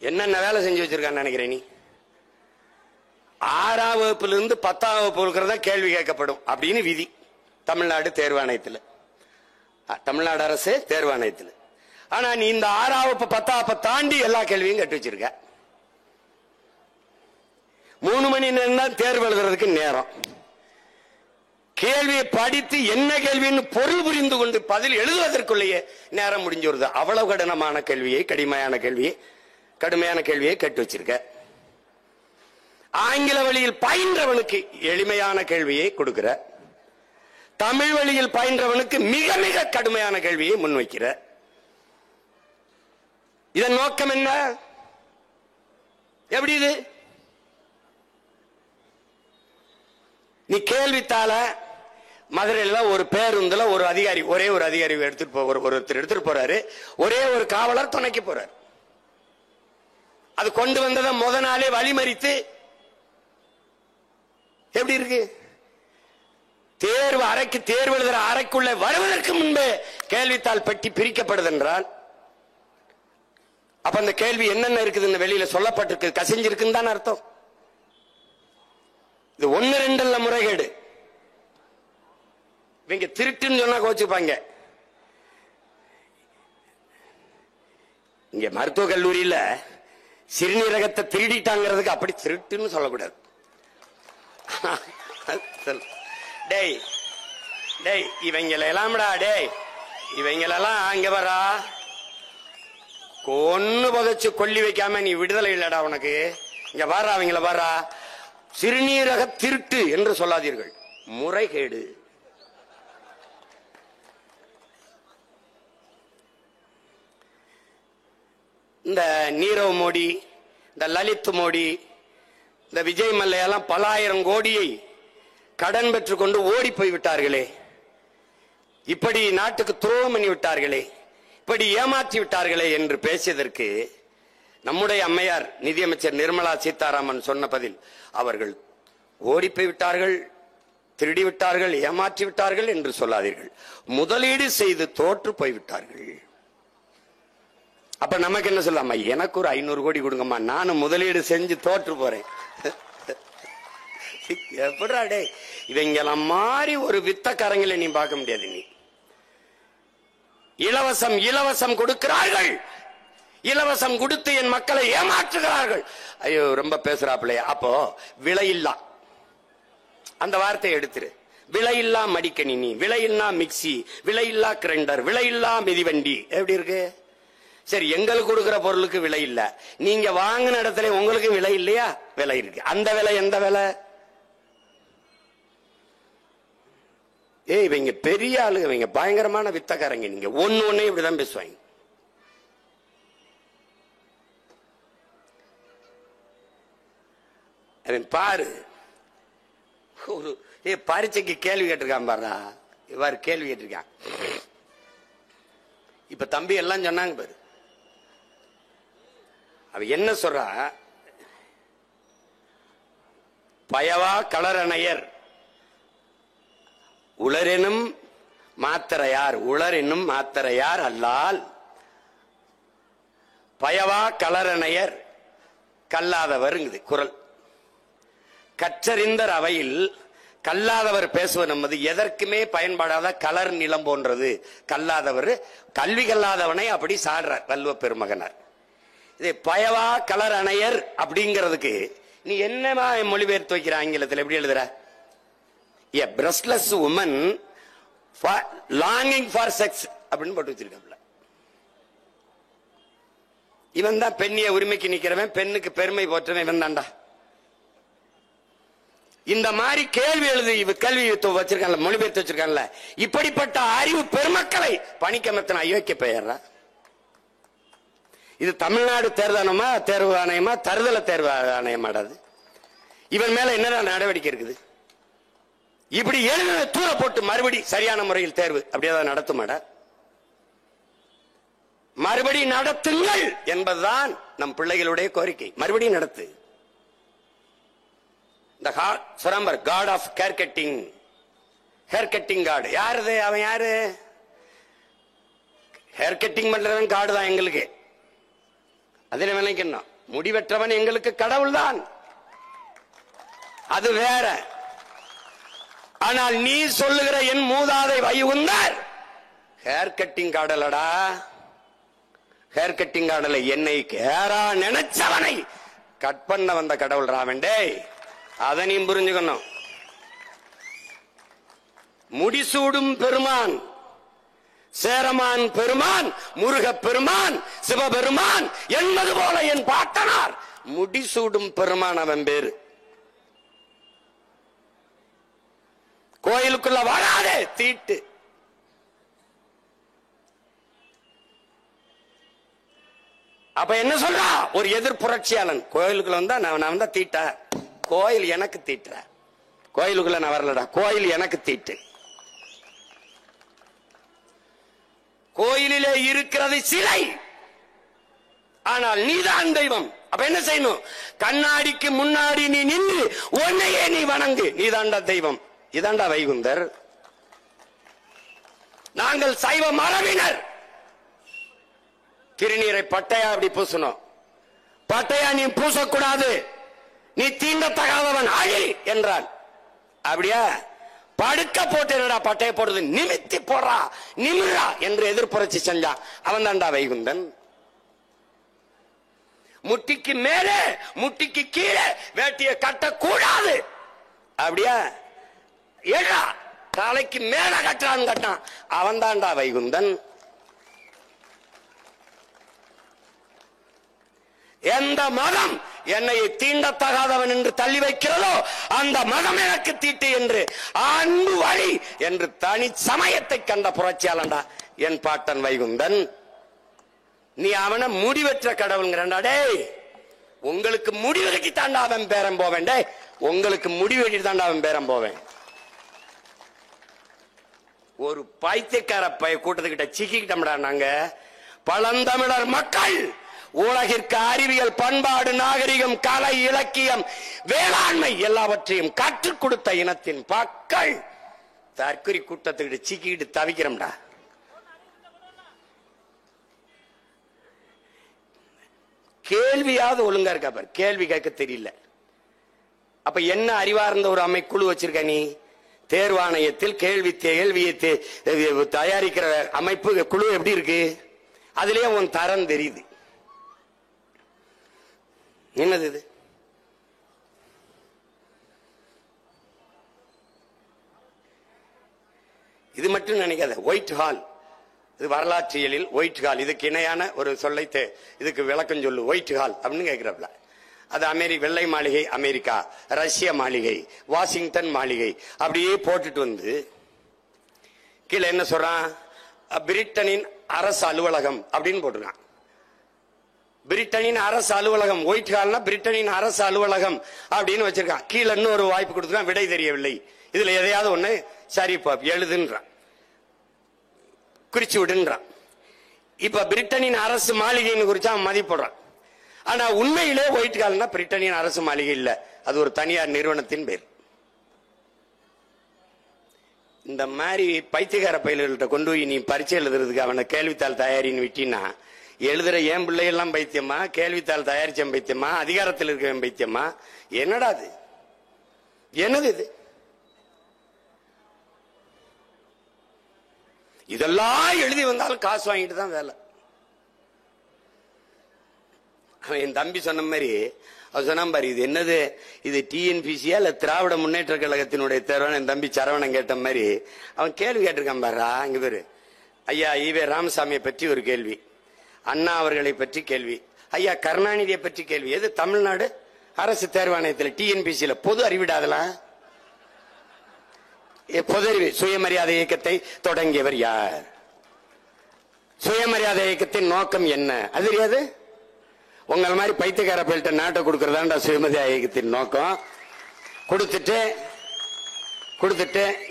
என்னென்ன வேலை செஞ்சு வச்சிருக்கான்னு நினைக்கிறேன் நீ? 6ஆம் வகுப்பிலிருந்து 10ஆம் வகுப்பு இருக்கிறதா கேள்வி கேட்கப்படும் அப்படின்னு விதி தமிழ்நாடு தேர்வாணையத்தில், தமிழ்நாடு அரசு தேர்வாணையத்தில். ஆனா நீ இந்த 6ஆம் வகுப்பு 10ஆம் வகுப்பை தாண்டி எல்லா கேள்வியும் கேட்டு வச்சிருக்க. 3 மணி நேரம் தான் தேர்வு எழுதுறதுக்கு நேரம். கேள்வியை படித்து என்ன கேள்வின்னு பொருள் புரிந்து கொண்டு பதில் எழுதுவதற்குள்ளேயே நேரம் முடிஞ்சு வருது. அவ்வளவு கடினமான கேள்வியை, கடுமையான கேள்வியை கேட்டு வச்சிருக்க. ஆங்கில வழியில் பயின்றவனுக்கு எளிமையான கேள்வியை கொடுக்கிற, தமிழ் வழியில் பயின்றவனுக்கு மிக மிக கடுமையான கேள்வியை முன்வைக்கிற. இதன் நோக்கம் என்ன? எப்படி இது? நீ கேள்வித்தாள மதுரையில ஒரு பேருந்துல ஒரு அதிகாரி, ஒரே ஒரு அதிகாரி ஒருத்தர் எடுத்துட்டு போறாரு, ஒரே ஒரு காவலர் துணைக்கு போறாரு. அது கொண்டு வந்ததை முத நாளே வழிமறித்து எப்படி இருக்கு? தேர்வு எழுதுற அறைக்குள்ள வருவதற்கு முன்பே கேள்வித்தாள் பெட்டி பிரிக்கப்படுது என்றால் அப்ப அந்த கேள்வி என்னென்ன இருக்குது வெளியில சொல்லப்பட்டிருக்கு, கசிஞ்சிருக்குன்னு தான் அர்த்தம். இது 1-2 முறைகேடு. இவங்க திருட்டுன்னு சொன்னா கோச்சுப்பாங்க. இங்க மருத்துவ கல்லூரியில சிறுநீரகத்தை திருடிட்டாங்கிறதுக்கு அப்படி திருட்டுன்னு சொல்லக்கூடாது. டேய் டேய் இவங்களெல்லாம்டா, டேய் இவங்களெல்லாம் அங்க வரா கொன்னு புதைச்சு கொல்லி வைக்காம நீ விடுதலை இல்லடா உனக்கு. இங்க பாரா, அவங்கள பாரா, சிறுநீரக திருட்டு என்று சொல்லாதீர்கள், முறைகேடு. இந்த நீரவ் மோடி, இந்த லலித் மோடி, இந்த விஜய் மல்லையெல்லாம் பல ஆயிரம் கோடியை கடன் பெற்றுக்கொண்டு ஓடி போய் விட்டார்களே, இப்படி நாட்டுக்கு துரோகம் பண்ணி விட்டார்களே, இப்படி ஏமாற்றி விட்டார்களே என்று பேசியதற்கு நம்முடைய அம்மையார் நிதியமைச்சர் நிர்மலா சீதாராமன் சொன்ன பதில், அவர்கள் ஓடி போய் விட்டார்கள், திருடி விட்டார்கள், ஏமாற்றி விட்டார்கள் என்று சொல்லாதீர்கள், முதலீடு செய்து தோற்று போய்விட்டார்கள். அப்ப நமக்கு என்ன சொல்லாமா? எனக்கு ஒரு 500 கோடி கொடுங்கம்மா, நானும் முதலீடு செஞ்சு தோற்று போறேன். எப்படா டே, இவங்கெல்லாம் மாறி ஒரு வித்தக்காரங்களை நீ பார்க்க முடியாது. நீ இலவசம் கொடுக்கிறார்கள், இலவசம் கொடுத்து என் மக்களை ஏமாற்றுகிறார்கள். ஐயோ ரொம்ப பேசுறாப்லையே. அப்போ விலையில்லா அந்த வார்த்தையை எடுத்துரு. விலையில்லா மடிக்கணினி, விலையில்லா மிக்சி, விலையில்லா கிரைண்டர், விலையில்லா மிதிவண்டி. எப்படி இருக்கு? சரி, எங்களுக்கு கொடுக்கிற பொருளுக்கு விலை இல்ல, நீங்க வாங்கின இடத்துல உங்களுக்கு விலை இல்லையா? விலை இருக்கு. அந்த விலை எந்த விலை? இவங்க பெரிய ஆளுங்க, இவங்க பயங்கரமான வித்தக்காரங்க. நீங்க ஒண்ணு இப்படிதான் பேசுவாங்க. பாரு, ஒரு பரீட்சைக்கு கேள்வி கேட்டிருக்கான் பாருடா, இவ்வாறு கேள்வி கேட்டிருக்கான். இப்ப தம்பி எல்லாம் சொன்னாங்க பாரு, அவ என்ன சொல்றா? பயவா களரணையர் உளரெனும் மாத்திரையார், உளரெனும் மாத்திரையார் அல்லால் பயவா களரணையர் கல்லாதவருங்குது குரல். கற்றறிந்தர் அவையில் கல்லாதவர் பேசுவது நமது எதற்குமே பயன்படாத கலர் நிலம் போன்றது. கல்லாதவர், கல்வி கல்லாதவனை அப்படி சாடுறார் வள்ளுவ பெருமகனார். இது பயவா கலர் அணையர் அப்படிங்கிறதுக்கு நீ என்னமா மொழிபெயர்த்து வைக்கிற? ஆங்கிலத்தில் எப்படி எழுதுற? A breastless woman longing for sex அப்படின்னு போட்டு வச்சிருக்காப்ல. இவன் தான் பெண்ணிய உரிமைக்கு நிக்கிறவன், பெண்ணுக்கு பெருமை போற்றவன் இவன் தான்டா. இந்த மாதிரி கேள்வி எழுதி கேள்வி வச்சிருக்கான்ல, மொழிபெயர்த்து வச்சிருக்கான்ல, இப்படிப்பட்ட அறிவு பெருமக்களை பணிக்கமர்த்தின அயோக்கிய பெயர்றா. இது தமிழ்நாடு தேர்வு ஆணையமா தருதல தேர்வு ஆணையமாடாது? இவன் மேல என்ன நடவடிக்கை இருக்குது? இப்படி எழுத தூர போட்டு மறுபடி சரியான முறையில் தேர்வு அப்படியே நடத்துமாடா? மறுபடி நடத்துங்கள் என்பதுதான் நம் பிள்ளைகளுடைய கோரிக்கை. மறுபடியும் நடத்து. இந்த god of hair cutting god யாரு? அவன் யாரு? ஹேர் கட்டிங் பண்றவன் காடு தான் எங்களுக்கு. அதில் நினைக்கணும். முடிவெற்றவன் எங்களுக்கு கடவுள் தான், அது வேற. ஆனால் நீ சொல்லுகிற என் மூதாதை வைகுந்தர் ஹேர் கட்டிங் காடலடா, ஹேர் கட்டிங் காடல. என்னை கேரா நினைச்சவனை கட் பண்ண வந்த கடவுள் ராமண்டே, அதை நீ புரிஞ்சுக்கணும். முடிசூடும் பெருமான், சேரமான் பெருமான், முருக பெருமான், சிவபெருமான் என்பது போல என் பாட்டனார் முடிசூடும் பெருமான். அவன் பேரு. கோயிலுக்குள்ள வராதே தீட்டு. அப்ப என்ன சொல்றா ஒரு எதிர் புரட்சியாளன்? கோயிலுக்குள்ள வந்தா நான் வந்தா தீட்ட, கோயில் எனக்கு தீட்டுற, கோயிலுக்குள்ள நான் வரலடா, கோயில் எனக்கு தீட்டு. கோயிலிலே இருக்கிறது சிலை, ஆனால் நீதான் தெய்வம். அப்ப என்ன செய்யணும்? கண்ணாடிக்கு முன்னாடி நீ நின்று உன்னையே நீ வணங்கு, நீதாண்டா தெய்வம். இதாண்டா வைகுந்தர். நாங்கள் சைவ மரபினர். திருநீரை பட்டையா அப்படி பூசணும், பட்டையா நீ பூசக்கூடாது, நீ தீண்டத்தகாதவன் அழி என்றான். அப்படியா? படுக்க போட்டு பட்டைய போடுறது, நிமித்தி போடுறா, நிமிரா என்று எதிர்ப்புரட்சி செஞ்சான். அவன் தாண்டா வைகுந்தன். முட்டிக்கு மேலே முட்டிக்கு கீழே வேட்டியை கட்டக்கூடாது. அப்படியா? ஏடா தலைக்கு மேல கட்டுறான்னு கட்டான். அவன் தாண்டா வைகுந்தன். எந்த மதம் என்னை தீண்டத்தகாதவன் என்று தள்ளி வைக்கிறதோ அந்த மதம் எனக்கு தீட்டு என்று அன்பு வழி என்று தனி சமயத்தை கண்ட புரட்சியாளன்டா என் பாட்டன் வைகுந்தன். நீ அவனை முடிவெற்ற கடவுள்ங்கிறண்டா. உங்களுக்கு முடிவெடுக்கி தாண்டா அவன் பேரம் போவேன். உங்களுக்கு முடிவெடுக்கி தாண்டா அவன் பேரம் போவேன். ஒரு பைத்தியக்கார கூட்டத்துக்கிட்ட சிக்கிக்கிட்டோம்டா நாங்க. பழந்தமிழர் மக்கள் உலகிற்கு அறிவியல், பண்பாடு, நாகரிகம், கலை, இலக்கியம், வேளாண்மை எல்லாவற்றையும் கற்றுக் கொடுத்த இனத்தின் மக்கள் தற்கொலை கூட்டத்துக்கிட்ட சிக்கிட்டு தவிக்கிறோம்டா. கேள்வியாவது ஒழுங்கா இருக்கா பாரு, கேள்வி கேட்க தெரியல. அப்ப என்ன அறிவார்ந்த ஒரு அமைக்குழு வச்சிருக்க நீ? தேர்வாணையத்தில் கேள்வியை தயாரிக்கிற அமைப்பு குழு எப்படி இருக்கு? அதுலயே உன் தரம் தெரியுது. என்னது இது? இது மட்டும் நினைக்காத. ஒயிட் ஹால், இது வரலாற்றியலில் ஒயிட் ஹால், இதுக்கு இணையான ஒரு சொல்லை இதுக்கு விளக்கம் சொல்லு. ஒயிட் ஹால் அப்படின்னு கேட்கிறப்பல அது வெள்ளை மாளிகை அமெரிக்கா, ரஷ்ய மாளிகை, வாஷிங்டன் மாளிகை அப்படியே போட்டுட்டு வந்து கீழே என்ன சொல்றான்? பிரிட்டனின் அரசு அலுவலகம் அப்படின்னு போட்டுருக்கான். பிரிட்டனின் அரசு அலுவலகம், ஒயிட் ஹால்னா பிரிட்டனின் அரசு அலுவலகம் அப்படின்னு வச்சிருக்கான். கீழே இன்னொரு வாய்ப்பு கொடுத்துருக்கான், விடை தெரியவில்லை, இதுல எதையாவது ஒண்ணு சரி எழுதுன்றான், குறிச்சு விடுன்றான். இப்ப பிரிட்டனின் அரசு மாளிகைன்னு குறிச்சா மதிப்பிடுறான். ஆனா உண்மையிலே ஒயிட் ஹால்னா பிரிட்டனின் அரசு மாளிகை இல்ல, அது ஒரு தனியார் நிறுவனத்தின் பேர். இந்த மாதிரி பைத்தியக்கார பயில்கள்கிட்ட கொண்டு போய் நீ பரீட்சை எழுதுறதுக்கு அவனை கேள்வித்தாள் தயாரின்னு விட்டினா, எழுதுற என் பிள்ளைகள்லாம் பைத்தியமா, கேள்வித்தாள் தயாரிச்ச பைத்தியமா, அதிகாரத்தில் இருக்க பைத்தியமா? என்னடா அது? என்னது இது? இதெல்லாம் எழுதி வந்தாலும் காசு வாங்கிட்டு தான் வேலை. என் தம்பி சொன்ன மாதிரி அவர் சொன்ன பாரு, இது என்னது, இது டிஎன்பிசியா இல்ல திராவிட முன்னேற்ற கழகத்தினுடைய தேர்வான என் தம்பி சரவணன் கேட்ட மாதிரி அவன் கேள்வி கேட்டிருக்கான் பாரா. அங்க பேரு ஐயா ஈவே ராமசாமியை பற்றி ஒரு கேள்வி, அண்ணா அவர்களை பற்றி கேள்வி, ஐயா கருணாநிதியை பற்றி கேள்வி. எது தமிழ்நாடு அரசு தேர்வாணையத்தில் டிஎன்பிசியில பொது அறிவிடாதலாம். பொது அறிவு. சுயமரியாதை இயக்கத்தை தொடங்கியவர் யார்? சுயமரியாதை இயக்கத்தின் நோக்கம் என்ன? அது தெரியாது. உங்கள் மாதிரி பைத்தியக்கார பயில்கிட்ட நாட்டை கொடுக்கறதாண்டா சுயமரியாதை இயக்கத்தின் நோக்கம். கொடுத்துட்டு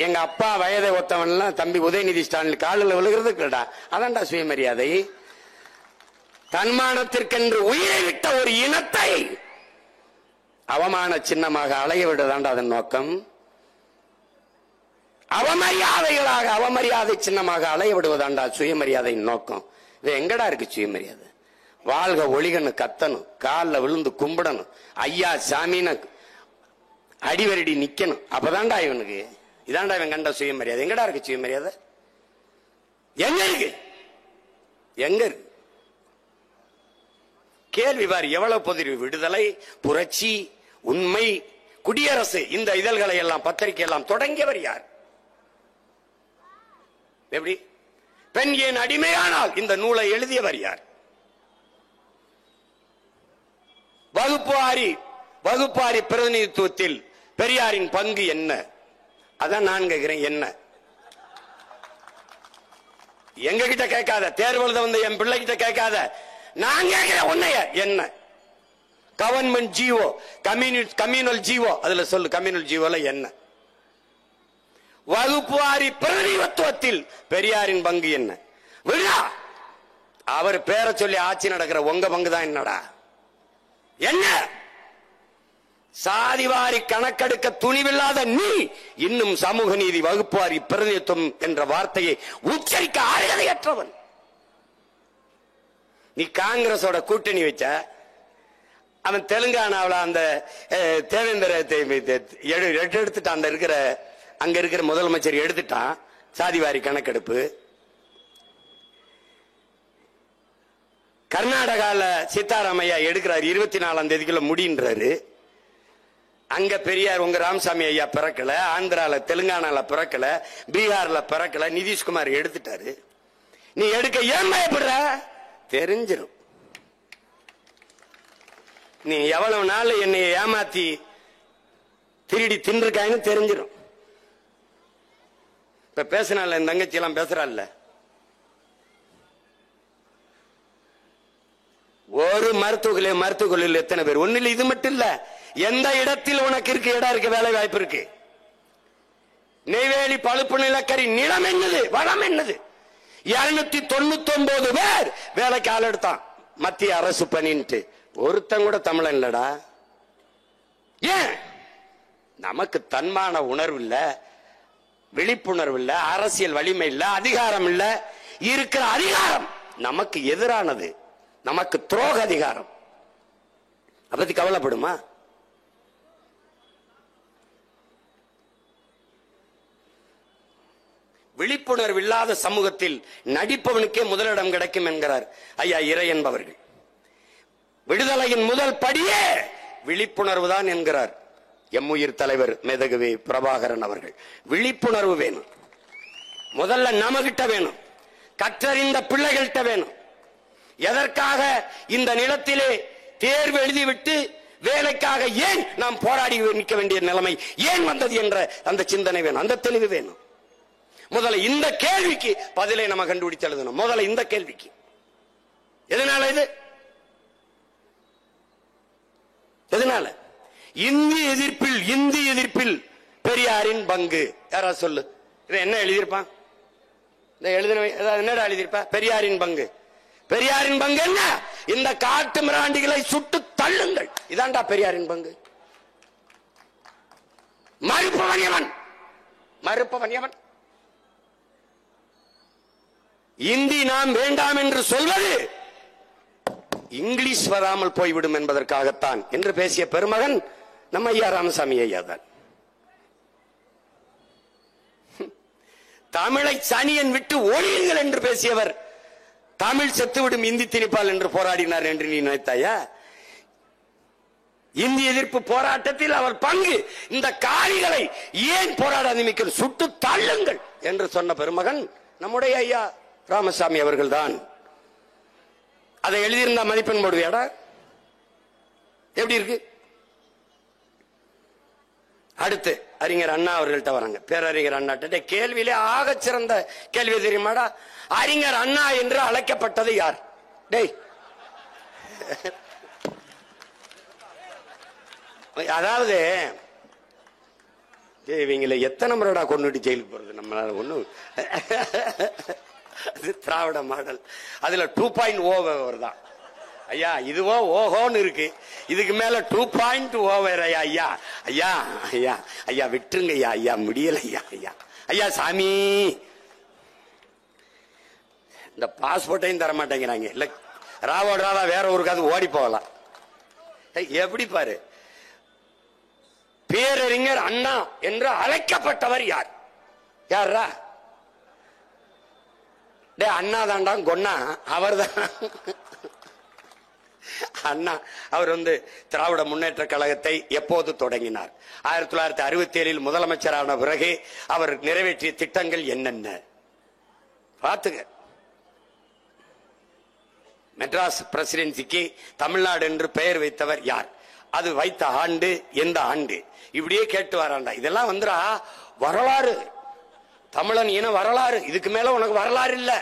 எங்க அப்பா வயதை ஒத்தவன்லாம் தம்பி உதயநிதி ஸ்டாலின் காலில் விழுகிறது இல்லடா, அதான்டா சுயமரியாதை. தன்மானத்திற்கென்று உயிரை விட்ட ஒரு இனத்தை அவமான சின்னமாக அலைய விடுதாண்டா அதன் நோக்கம். அவமரியாதைகளாக அவமரியாதை சின்னமாக அலைய விடுவதாண்டா சுயமரியாதையின் நோக்கம். இது எங்கடா இருக்கு சுயமரியாதை? வாழ்க ஒளிகன்னு கத்தணும், காலில் விழுந்து கும்பிடணும், ஐயா சாமின்னு அடிவரடி நிக்கணும். அப்பதான்டா இவனுக்கு, இதான்டா இவன் கண்ட சுயமரியாதை. எங்கடா இருக்கு சுயமரியாதை? எங்க இருக்கு? எங்க இருக்கு? கேள்வி பாரு, எவ்வளவு பொதிர்வு. விடுதலை, புரட்சி, உண்மை, குடியரசு, இந்த இதழ்களை எல்லாம் பத்திரிகை எல்லாம் தொடங்கியவர் யார்? எப்படி? பெண் ஏன் அடிமையானால் இந்த நூலை எழுதியவர் யார்? வகுப்பாரி பிரதிநிதித்துவத்தில் பெரியாரின் பங்கு என்ன? அதான் நான் கேட்கிறேன். என்ன? எங்க கிட்ட கேட்காத, தேர்வு எழுத வந்த என் பிள்ளை கிட்ட கேட்காத, நான் கேட்கிறேன் உன்னைய. என்ன? கவர்மெண்ட் ஜிஓ, கம்யூனல் ஜிஓ, அதுல சொல்லு, கம்யூனல் ஜிஓல என்ன? வகுப்புவாரி பிரதிநிதித்துவத்தில் பெரியாரின் பங்கு என்ன? விடா, அவர் பேரை சொல்லி ஆட்சி நடக்கிற உங்க பங்கு தான் என்னடா? என்ன? சாதிவாரி கணக்கெடுக்க துணிவில்லாத நீ இன்னும் சமூக நீதி, வகுப்புவாரி பிரதிநிதித்துவம் என்ற வார்த்தையை உச்சரிக்க அருகதையற்றவன். நீ காங்கிரஸோட கூட்டணி வச்ச, அவன் தெலுங்கானாவில் அந்த தேவேந்திரத்தை எடுத்துட்டான். அந்த இருக்கிற அங்க இருக்கிற முதலமைச்சர் எடுத்துட்டான் சாதிவாரி கணக்கெடுப்பு. கர்நாடகால சீதாராமையா எடுக்கிறார், 24ஆம் தேதிக்குள்ள முடின்றாரு. அங்க பெரியார் உங்க ராமசாமி ஐயா பிறக்கல, ஆந்திரால தெலுங்கானால பிறக்கல, பீகார்ல பிறக்கல, நிதிஷ்குமார் எடுத்துட்டாரு. நீ எடுக்க ஏன் பயப்படுற? தெரிஞ்சிடும். நீ எவ்வளவு நாள் என்னை ஏமாத்தி திருடி தின்றுக்காயின்னு தெரிஞ்சிடும். இப்ப பேசினால என் தங்கச்சி எல்லாம் பேசுறாள். ஒரு மருத்துவ எத்தனை பேர்? ஒண்ணு இல்ல, இது மட்டும் இல்ல, எந்த இடத்தில் உனக்கு இருக்கு இடம் இருக்கு, வேலை வாய்ப்பு இருக்கு. நெய்வேலி பழுப்பு நிலக்கரி நிலம் என்னது, வளம் என்னது? 299 பேர் வேலைக்கு ஆள் எடுத்தான் மத்திய அரசு பணின்ட்டு. ஒருத்தன் கூட தமிழன் இல்லடா. ஏன்? நமக்கு தன்மான உணர்வு இல்ல, விழிப்புணர்வு இல்ல, அரசியல் வலிமை இல்ல, அதிகாரம் இல்ல. இருக்கிற அதிகாரம் நமக்கு எதிரானது, நமக்கு துரோக அதிகாரம். அதை பத்தி கவலைப்படுமா? விழிப்புணர்வு இல்லாத சமூகத்தில் நடிப்பவனுக்கே முதலிடம் கிடைக்கும் என்கிறார் ஐயா இறை என்பவர்கள். விடுதலையின் முதல் படியே விழிப்புணர்வு தான் என்கிறார் எம்முயிர் தலைவர் மேதகவி பிரபாகரன் அவர்கள். விழிப்புணர்வு வேணும், முதல்ல நமக்கிட்ட வேணும், கற்றறிந்த பிள்ளைகள்கிட்ட வேணும். எதற்காக இந்த நிலத்திலே தேர்வு எழுதிவிட்டு வேலைக்காக ஏன் நாம் போராடி நிற்க வேண்டிய நிலைமை ஏன் வந்தது என்ற அந்த சிந்தனை வேணும், அந்த தெளிவு வேணும். முதல்ல இந்த கேள்விக்கு பதிலை நம்ம கண்டுபிடிச்சு எழுதணும். முதல்ல இந்த கேள்விக்கு எதனால இது? எதனால? இந்தி எதிர்ப்பில் பெரியாரின் பங்கு. யாரா சொல்லு, இதை என்ன எழுதியிருப்பான்? என்னடா எழுதியிருப்பா? பெரியாரின் பங்கு. பெரியாரின் பங்கு என்ன? இந்த காட்டு மிராண்டிகளை சுட்டு தள்ளுங்கள். இதான்டா பெரியாரின் பங்கு. மறுப்பவன் எவன்? இந்தி நாம் வேண்டாம் என்று சொல்வது இங்கிலீஷ் வராமல் போய்விடும் என்பதற்காகத்தான் என்று பேசிய பெருமகன் நம்ம ஐயா ராமசாமி ஐயா தான். தமிழை சனியன் விட்டு ஒழியுங்கள் என்று பேசியவர் தமிழ் செத்துவிடும் இந்தி திணிப்பால் என்று போராடினார் என்று நீ நினைத்தாயா? இந்தி எதிர்ப்பு போராட்டத்தில் அவர் பங்கு. இந்த காரிகளை ஏன் போராடாத சுட்டு தள்ளுங்கள் என்று சொன்ன பெருமகன் நம்முடைய ஐயா ராமசாமி அவர்கள் தான். அதை எழுதியிருந்தா மதிப்பெண் போடுவியாடா? எப்படி இருக்கு? அடுத்து அறிஞர் அண்ணா அவர்கள்ட்ட வராங்க. பேரறிஞர் அண்ணா கேள்வியிலே ஆக சிறந்த கேள்வி தெரியுமாடா? அறிஞர் அண்ணா என்று அழைக்கப்பட்டது யார்? டேய், அதாவது இவங்களை எத்தனை முறைடா கொண்டுட்டு ஜெயிலுக்கு போறது? நம்மளால ஒண்ணும். திராவிட மாடல், அதுல 2.0 தான் ஐயா. இதுவோ ஓஹோன்னு இருக்கு, இதுக்கு மேல 2.0 வேற. ஐயா ஐயா ஐயா ஐயா விட்டுருங்க ஐயா, ஐயா முடியல ஐயா, ஐயா ஐயா சாமி. இந்த பாஸ்போர்ட்டையும் தர மாட்டேங்கிறாங்க. இல்ல ராவோட ராவா வேற ஊருக்காவது ஓடி போகலாம். எப்படி பாரு, பேரறிஞர் அண்ணா என்று அழைக்கப்பட்டவர் யார்? யாரா? டே அண்ணா தாண்டா கொன்னா அவர் தான் அண்ணா. அவர் திராவிட முன்னேற்ற கழகத்தை எப்போது தொடங்கினார்? 1967 முதலமைச்சரான பிறகு அவர் நிறைவேற்றிய திட்டங்கள் என்னென்ன பாத்துங்க. மெட்ராஸ் பிரசிடென்சிக்கு தமிழ்நாடு என்று பெயர் வைத்தவர் யார்? அது வைத்த ஆண்டு எந்த ஆண்டு? இப்படியே கேட்டு வராண்டா. இதெல்லாம் வரலாறு, தமிழன் இன வரலாறு. இதுக்கு மேல உனக்கு வரலாறு இல்ல.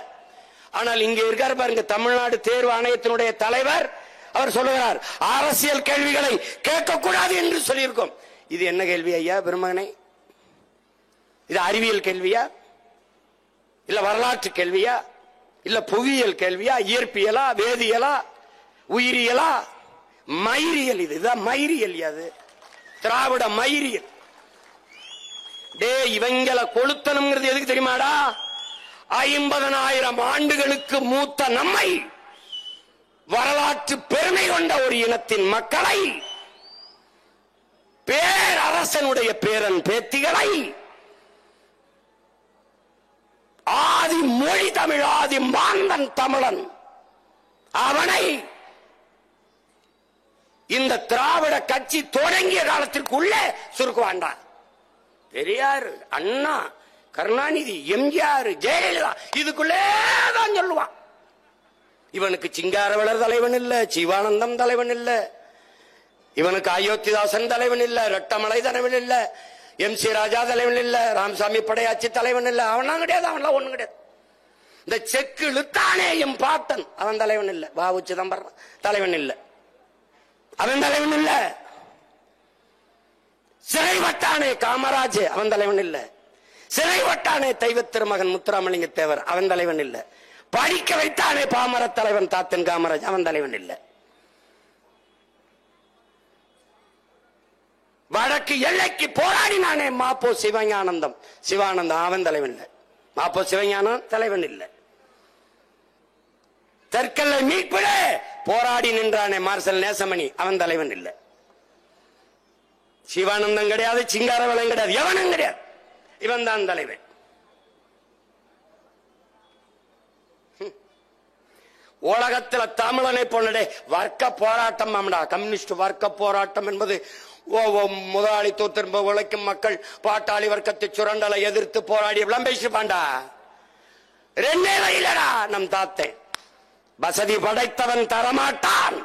ஆனால் இங்க இருக்காரு பாருங்க, தமிழ்நாடு தேர்வு ஆணையத்தினுடைய தலைவர், அவர் சொல்லுகிறார் அரசியல் கேள்விகளை கேட்கக்கூடாது என்று சொல்லியிருக்கோம். இது என்ன கேள்வி ஐயா பெருமகனே? இது அறிவியல் கேள்வியா, இல்ல வரலாற்று கேள்வியா, இல்ல புவியியல் கேள்வியா, இயற்பியலா, வேதியியலா, உயிரியலா, மயிரியல்? இதுதான் மயிரியல். அது திராவிட மயிரியல். டே இவங்களை கொளுத்தணுங்கிறது எதுக்கு தெரியுமாடா? 50,000 ஆண்டுகளுக்கு மூத்த நம்மை, வரலாற்று பெருமை கொண்ட ஒரு இனத்தின் மக்களை, பேரரசனுடைய பேரன் பேத்திகளை, ஆதி மொழி தமிழ், ஆதி மாந்தன் தமிழன், அவனை இந்த திராவிட கட்சி தொடங்கிய காலத்திற்குள்ளே சுருக்குவாண்டா. பெரியார், அண்ணா, கருணாநிதி, எம்ஜிஆர், ஜெயலலிதா இதுக்குள்ளேதான் சொல்லுவான். இவனுக்கு சிங்காரவளர் தலைவன் இல்ல, சிவானந்தம் தலைவன் இல்ல, இவனுக்கு அயோத்திதாசன் தலைவன் இல்ல, ரெட்டமலை தலைவன் இல்ல, MC ராஜா தலைவன் இல்ல, ராமசாமி படையாச்சி தலைவன் இல்ல. அவனா கிடையாது, அவன்லாம் ஒண்ணும் கிடையாது. இந்த செக்கு இழுத்தானே எம் பாட்டன், அவன் தலைவன் இல்ல. வ.உ. சிதம்பரம் தலைவன் இல்ல, அவன் தலைவன் இல்ல. சிறை வட்டானே காமராஜ், அவன் தலைவன் இல்ல. சிறை வட்டானே தெய்வ திருமகன் முத்துராமலிங்க தேவர், அவன் தலைவன் இல்ல. படிக்க வைத்தானே பாமர தலைவன் தாத்தன் காமராஜ், அவன் தலைவன் இல்ல. வடக்கு எல்லைக்கு போராடினானே மாப்போ சிவஞானந்தம், சிவானந்தம், அவன் தலைவன் இல்ல. மாப்போ சிவஞானம் தலைவன் இல்ல. தெற்கல்லை மீட்பிட போராடி நின்றானே மார்சல் நேசமணி, அவன் தலைவன் இல்ல. சிவானந்தம் கிடையாது, சிங்காரவளம் கிடையாது, எவனும் கிடையாது. இவன் தான் தலைவன். உலகத்தில் தமிழனை போனடே வர்க்க போராட்டம், கம்யூனிஸ்ட் வர்க்க போராட்டம் என்பது முதலாளித்துவ உழைக்கும் மக்கள் பாட்டாளி வர்க்கத்தை சுரண்டலை எதிர்த்து போராடி பேசிப்பாண்டா. ரெண்டே வயலடா நம் தாத்தை. வசதி படைத்தவன் தரமாட்டான்,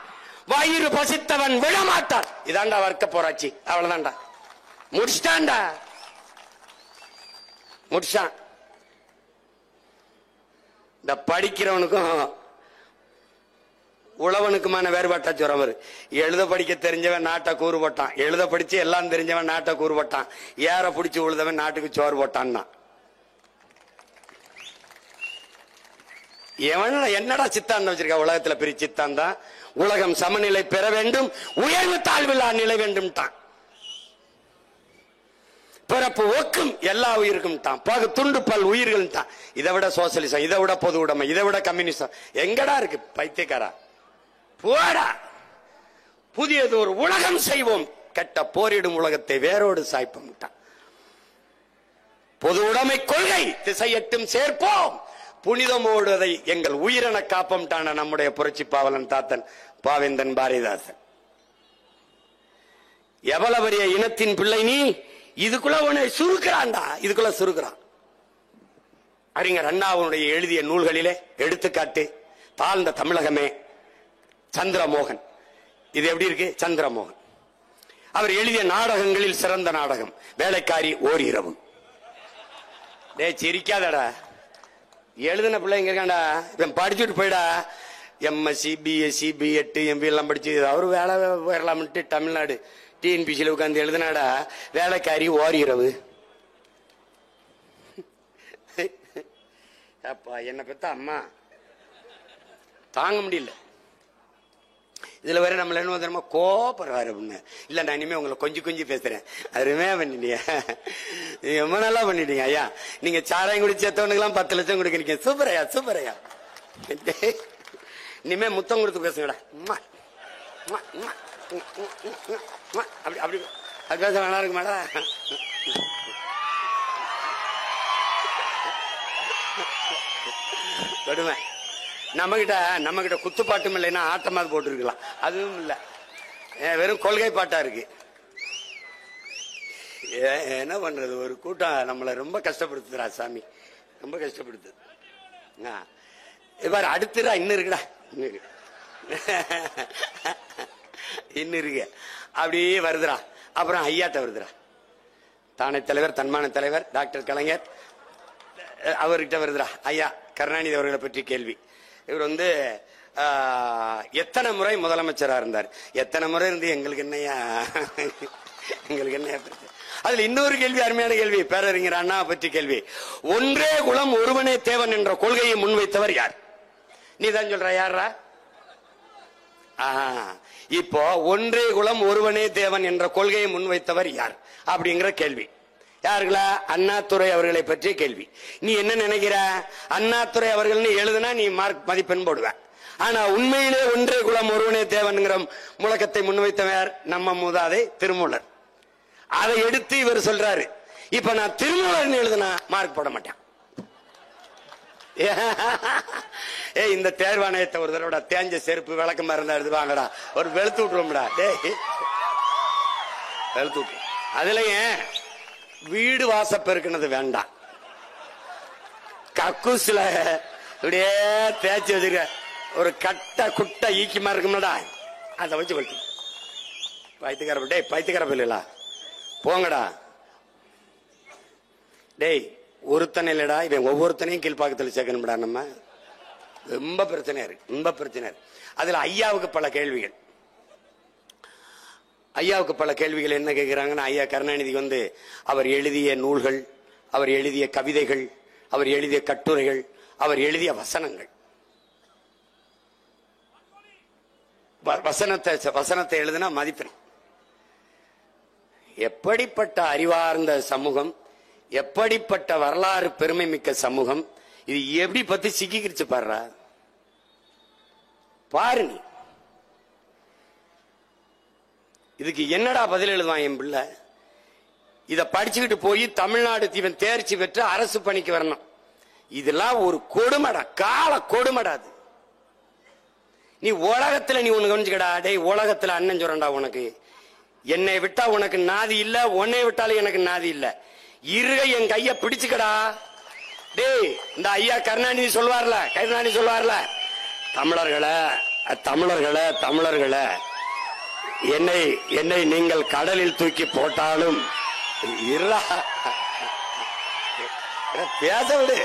வயிறு பசித்தவன் விழமாட்டான். இதாண்டா வர்க்க போராட்சி. அவ்வளவுதான்டா, முடிச்சிட்டான்டா, முடிச்சான். இந்த படிக்கிறவனுக்கும் உழவனுக்குமான வேறுபாட்டா சொல்ற மாதிரி, எழுத படிக்க தெரிஞ்சவன் நாட்டை கூறு போட்டான், எழுத படிச்சு எல்லாம் தெரிஞ்சவன் நாட்டை கூறு போட்டான், ஏற பிடிச்சு உழுதவன் நாட்டுக்கு சோறு போட்டான்னா. எவன் என்னடா சித்தாந்தம் வச்சிருக்க உலகத்துல? பெரிய சித்தாந்தம், உலகம் சமநிலை பெற வேண்டும், உயர்வு தாழ்வில்லா நிலை வேண்டும். பிறப்பு ஒக்கும் எல்லா உயிருக்கும் பாகு துண்டு பல் உயிர்கள். இதை விட சோசியலிசம், இதை விட பொது உடைமை, இதை விட கம்யூனிசம் எங்கடா இருக்கு? பைத்தியக்காரா போடா. புதியது ஒரு உலகம் செய்வோம், கெட்ட போரிடும் உலகத்தை வேரோடு சாய்ப்போம். பொது உடைமை கொள்கை திசையட்டும் சேர்ப்போம், புனிதமோடுதை எங்கள் உயிரென காப்போம். நம்முடைய புரட்சி பாவலன் தாத்தன் பாவேந்தன் பாரதிதாசன். எவ்வளவு பெரிய இனத்தின் பிள்ளை நீ, இதுக்குள்ள உன்னை சுருக்கிறான்டா, இதுக்குள்ள சுருக்கிறான். அறிஞர் அண்ணாவுடைய எழுதிய நூல்களிலே எடுத்துக்காட்டு தாழ்ந்த தமிழகமே, சந்திரமோகன். இது எப்படி இருக்கு? சந்திரமோகன் அவர் எழுதிய நாடகங்களில் சிறந்த நாடகம் வேலைக்காரி ஓர் இரவு. டே சிரிக்காதடா, எழுதின பிள்ளைங்க இருக்காண்டா, படிச்சுட்டு போயிடா. MSc BSc B.Ed MBA எல்லாம் படிச்சு அவரு வேலை வரலாம்ட்டு தமிழ்நாடு TNPCல உட்கார்ந்து எழுதினாடா வேலைக்காரி ஓர் இரவு. அப்பா என்ன பெத்த அம்மா தாங்க முடியல. இதுல வேற நம்மள என்ன தெரியுமா கோபப்படுறாரு அப்படின்னு. இல்ல நான் இனிமே உங்களை கொஞ்சம் கொஞ்சம் பேசுறேன், அருமையா பண்ணிட்டீங்க, ரொம்ப நல்லா பண்ணிட்டீங்க ஐயா. நீங்க சாராயம் குடிச்சவனுக்கெல்லாம் 10 லட்சம் கொடுக்குறீங்க, சூப்பரையா சூப்பரையா. இனிமே முத்தம் கொடுத்து பேசுங்கடா. அப்படி அப்படி அது பேச நல்லா இருக்கு மேடம். விடுவேன். நம்ம கிட்ட குத்துப்பாட்டும் இல்லைன்னா ஆட்டமாவது போட்டுருக்கலாம். அதுவும் இல்லை, வெறும் கொள்கை பாட்டா இருக்கு. என்ன பண்றது, ஒரு கூட்டம் நம்மளை ரொம்ப கஷ்டப்படுத்துறா சாமி, ரொம்ப கஷ்டப்படுத்து. இவ்வாறு அடுத்துடா இன்னும் இருக்குடா, இன்னும் இருக்கு அப்படியே வருதுடா. அப்புறம் ஐயாட்ட வருதுடா. தானே தலைவர், தன்மான தலைவர் டாக்டர் கலைஞர் அவர்கிட்ட வருதுடா. ஐயா கருணாநிதி அவர்களை பற்றி கேள்வி. இவர் எத்தனை முறை முதலமைச்சரா இருந்தார், எத்தனை முறை இருந்து எங்களுக்கு என்னையா, எங்களுக்கு என்ன. அதுல இன்னொரு கேள்வி, அருமையான கேள்வி, பேரறிஞர் அண்ணா பற்றி கேள்வி. ஒன்றே குலம் ஒருவனே தேவன் என்ற கொள்கையை முன்வைத்தவர் யார்? நீ தான் சொல்ற, யாரா? இப்போ ஒன்றே குலம் ஒருவனே தேவன் என்ற கொள்கையை முன்வைத்தவர் யார் அப்படிங்கிற கேள்வி. யாருங்களா? அண்ணாதுரை அவர்களை பற்றிய கேள்வி. நீ என்ன நினைக்கிற? அண்ணாதுரை அவர்கள் எழுதுனா நீ மார்க் மதிப்பெண் போடுவ. ஆனா உண்மையிலே ஒன்றே குலம் ஒருவனே தேவன்கிற முழக்கத்தை முன்வைத்தவர் நம்ம மூதாதை திருமூலர். அதை எடுத்து இவர் சொல்றாரு. இப்ப நான் திருமூலர் எழுதுனா மார்க் போட மாட்டேன். இந்த தேர்வாணையத்தை ஒரு தடவை தேஞ்ச செருப்பு விளக்கமா இருந்தா எடுத்து வாங்கடா, ஒரு வெளுத்து விட்டுருவோம்டா. வெளுத்து விட்டு அதுலயும் வீடு வாசப்பெருக்குனது வேண்டாம். கக்கூசில இப்படியே தேய்ச்சி வச்சிருக்க ஒரு கட்ட குட்டை ஈக்கிமா இருக்கும்டா, அதை வச்சு வெளுத்து. பைத்தியக்கார டேய், பைத்தியக்கார பிள்ளைகளா போங்கடா. டேய் ஒருத்தனை இல்லடா, இவன் ஒவ்வொருத்தனையும் கீழ்பாக்கத்தில் சேர்க்கணும்டா. நம்ம ரொம்ப பிரச்சனை இருக்கு, ரொம்ப பிரச்சனை இருக்கு. அதுல ஐயாவுக்கு பல கேள்விகள். ஐயாவுக்கு பல கேள்விகள் என்ன கேட்கிறாங்கன்னா, ஐயா கருணாநிதி அவர் எழுதிய நூல்கள், அவர் எழுதிய கவிதைகள், அவர் எழுதிய கட்டுரைகள், அவர் எழுதிய வசனங்கள், வசனத்தை எழுதினா மதிப்பெண். எப்படிப்பட்ட அறிவார்ந்த சமூகம், எப்படிப்பட்ட வரலாறு பெருமை மிக்க சமூகம், இது எப்படி பத்தி சிக்கிக்கிருச்சு பாருடா. பாரு நீ இதுக்கு என்னடா பதில் எழுதுவான் என் பிள்ளை? இத படிச்சுக்கிட்டு போய் தமிழ்நாடு இவன் தேர்ச்சி பெற்று அரசு பணிக்கு வரணும். இதெல்லாம் ஒரு கொடுமடா, கால கொடுமடாது. நீ உலகத்துல நீ ஒண்ணு கவனிச்சுக்கடா. டேய் உலகத்துல அண்ணன் சொல்றா, உனக்கு என்னை விட்டா உனக்கு நாதி இல்ல, உன்னை விட்டாலும் எனக்கு நாதி இல்ல. இருகை என் கைய பிடிச்சுக்கடா. டேய் இந்த ஐயா கருணாநிதி சொல்வார்ல, தமிழர்களே தமிழர்களே தமிழர்களே, என்னை நீங்கள் கடலில் தூக்கி போட்டாலும் பேச விடு,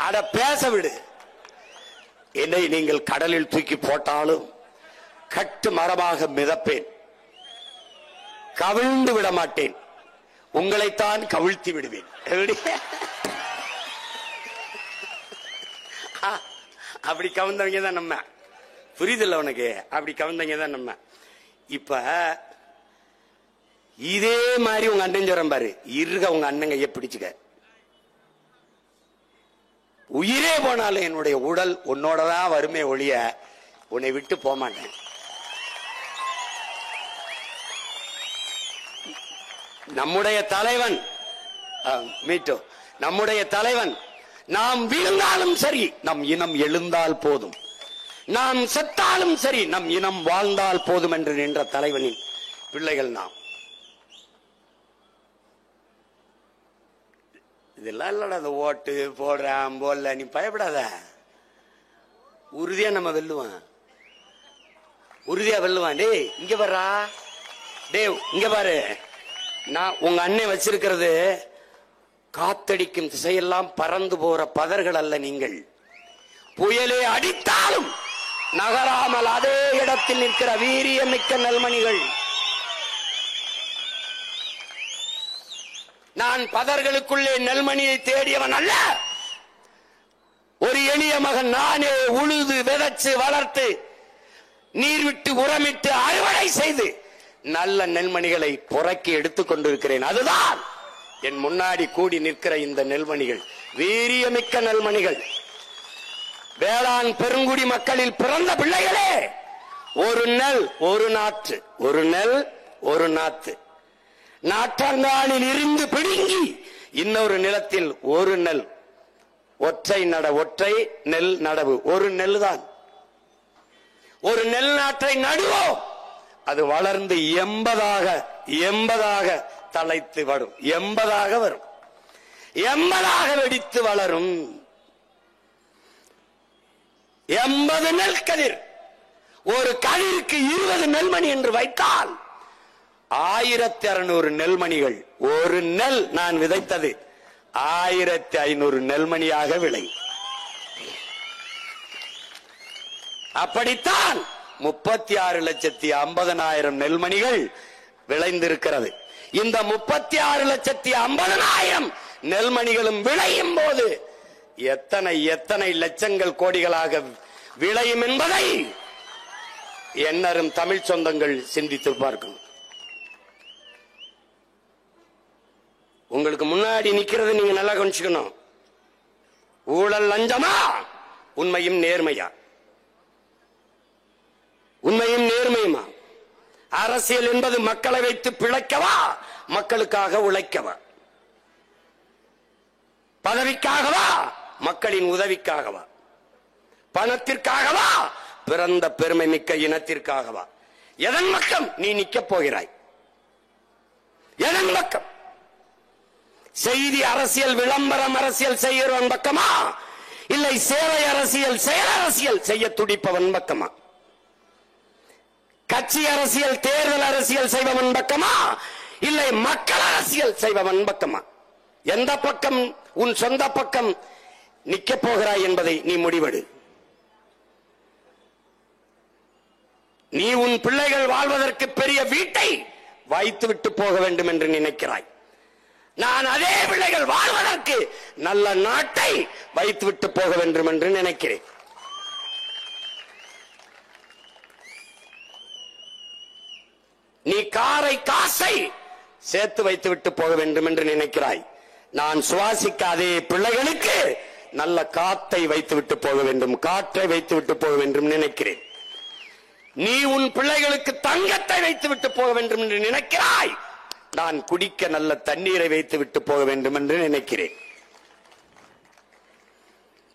அட பேச விடு. என்னை நீங்கள் கடலில் தூக்கி போட்டாலும் கட்டு மரமாக மிதப்பேன், கவிழ்ந்து விட மாட்டேன், உங்களைத்தான் கவிழ்த்தி விடுவேன். அப்படி கவுந்தவங்க தான் நம்ம. புரியுதில்ல உனக்கு? அப்படி கவுந்தவங்க தான் நம்ம. இப்ப இதே மாதிரி உங்க அண்ணன் சொல்றேன் பாரு, இருக உங்க அண்ணன் கைய பிடிச்சுக்க. உயிரே போனாலும் என்னுடைய உடல் உன்னோடதான் வருமே ஒழிய உன்னை விட்டு போக மாட்டேன். நம்முடைய தலைவன் மீட்டோ, நம்முடைய தலைவன் நாம் வீழ்ந்தாலும் சரி நம் இனம் எழுந்தால் போதும், நாம் செத்தாலும் சரி நம் இனம் வாழ்ந்தால் போதும் என்று நின்ற தலைவனின் பிள்ளைகள் நாம். இதெல்லாம் இல்லடா, அந்த ஓட்டு போடுறான் போடல, நீ பயப்படாத. உறுதியா நம்ம வெல்லுவான், உறுதியா வெல்லுவான். டேய் இங்க பாரா, டேய் இங்க பாரு, நான் உங்க அண்ணன் வச்சிருக்கிறது காத்தடிக்கும் திசையெல்லாம் பறந்து போற பதர்கள் அல்ல. நீங்கள் புயலே அடித்தாலும் நகராமல் அதே இடத்தில் நிற்கிற வீரியமிக்க நெல்மணிகள். நான் பதர்களுக்குள்ளே நெல்மணியை தேடியவன் அல்ல. ஒரு எளிய மகன் நானே உழுது விதைச்சு வளர்த்து நீர் விட்டு உரமிட்டு அறுவடை செய்து நல்ல நெல்மணிகளை புறக்கி எடுத்துக் கொண்டிருக்கிறேன். அதுதான் என் முன்னாடி கூடி நிற்கிற இந்த நெல்மணிகள், வீரியமிக்க நெல்மணிகள். வேளாண் பெருங்குடி மக்களில் பிறந்த பிள்ளைகளே, ஒரு நெல் ஒரு நாற்று, ஒரு நெல் ஒரு நாத்து. நாற்றங்காலில் இருந்து பிடுங்கி இன்னொரு நிலத்தில் ஒரு நெல், ஒற்றை நெல் நடவு, ஒரு நெல் தான். ஒரு நெல் நாற்றை நடுவோம், அது வளர்ந்து 80ஆக தலைத்து வரும், 80ஆக வரும், 80ஆக வெடித்து வளரும். 80 நெல் கதிர், ஒரு கதிருக்கு 20 நெல்மணி என்று வைத்தால் 1600 நெல்மணிகள். ஒரு நெல் நான் விதைத்தது 1500 நெல்மணியாக விளை. அப்படித்தான் 36,50,000 நெல்மணிகள் விளைந்திருக்கிறது. இந்த 36,50,000 நெல்மணிகளும் விளையும் போது எத்தனை லட்சங்கள் கோடிகளாக விளையும் என்பதை எண்ணரும் தமிழ் சொந்தங்கள் சிந்தித்து பார்க்கணும். உங்களுக்கு முன்னாடி நிக்கிறது நீங்க நல்லா கவனிச்சுக்கணும். ஊழல் லஞ்சமா, உண்மையும் நேர்மையா? உண்மையும் நேர்மையுமா? அரசியல் என்பது மக்களை வைத்து பிழைக்கவா, மக்களுக்காக உழைக்கவா? பதவிக்காகவா, மக்களின் உதவிக்காகவா? பணத்திற்காகவா, பிறந்த பெருமை மிக்க இனத்திற்காகவா? எதன் பக்கம் நீ நிக்கப் போகிறாய்? எதன் பக்கம்? செய்தி அரசியல், விளம்பரம் அரசியல் செய்கிறவன் பக்கமா, இல்லை சேவை அரசியல், செயல் அரசியல் செய்ய துடிப்பவன் பக்கமா? கட்சி அரசியல், தேர்தல் அரசியல் செய்பவன் பக்கமா, இல்லை மக்கள் அரசியல் செய்பவன் பக்கமா? எந்த பக்கம் உன் சொந்த பக்கம் நிக்கப் போகிறாய் என்பதை நீ முடிவெடு. நீ உன் பிள்ளைகள் வாழ்வதற்கு பெரிய வீட்டை வைத்துவிட்டு போக வேண்டும் என்று நினைக்கிறாய். நான் அதே பிள்ளைகள் வாழ்வதற்கு நல்ல நாட்டை வைத்துவிட்டு போக வேண்டும் என்று நினைக்கிறேன். நீ காசை சேர்த்து வைத்துவிட்டு போக வேண்டும் என்று நினைக்கிறாய். நான் சுவாசிக்க அதே பிள்ளைகளுக்கு நல்ல காத்தை வைத்துவிட்டு போக வேண்டும், காற்றை வைத்துவிட்டு போக வேண்டும் நினைக்கிறேன். நீ உன் பிள்ளைகளுக்கு தங்கத்தை வைத்துவிட்டு போக வேண்டும் என்று நினைக்கிறாய். நான் குடிக்க நல்ல தண்ணீரை வைத்து விட்டு போக வேண்டும் என்று நினைக்கிறேன்.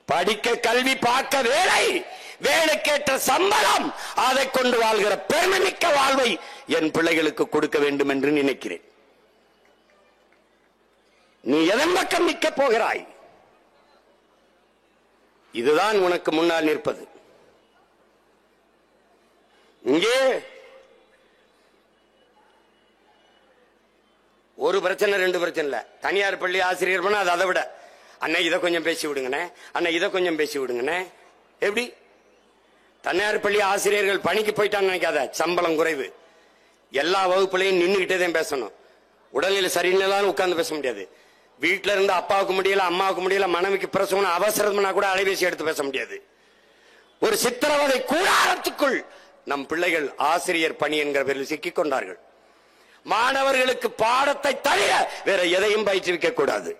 படிக்க கல்வி, பார்க்க வேலை, வேலைக்கேற்ற சம்பளம், அதை கொண்டு வாழ்கிற பெருமைமிக்க வாழ்வை என் பிள்ளைகளுக்கு கொடுக்க வேண்டும் என்று நினைக்கிறேன். நீ எதன் பக்கம் நிற்க போகிறாய்? இதுதான் உனக்கு முன்னால் நிற்பது. இங்கே ஒரு பிரச்சனை, ரெண்டு பிரச்சனை இல்ல. தனியார் பள்ளி ஆசிரியர் பண்ண அதை விட, அண்ணா இதை கொஞ்சம் பேசி விடுங்கண்ணே, அண்ணா இதை கொஞ்சம் பேசி விடுங்கண்ணே. எப்படி? தனியார் பள்ளி ஆசிரியர்கள் பணிக்கு போயிட்டான்னு நினைக்காத, சம்பளம் குறைவு, எல்லா வகுப்புலையும் நின்றுகிட்டே தான் பேசணும். உடல்நிலை சரியில்லைன்னு உட்கார்ந்து பேச முடியாது. வீட்டில இருந்து அப்பாவுக்கு முடியல, அம்மாவுக்கு முடியல, மனைவிக்கு பிரசவம் அவசரம்னா கூட அலைபேசி எடுத்து பேச முடியாது. ஒரு சித்திரவதை கூடாரத்துக்குள் நம் பிள்ளைகள் ஆசிரியர் பணி என்கிற பேரில் சிக்கிக் கொண்டார்கள். மாணவர்களுக்கு பாடத்தை தவிர வேற எதையும் பயிற்றுவிக்க கூடாது.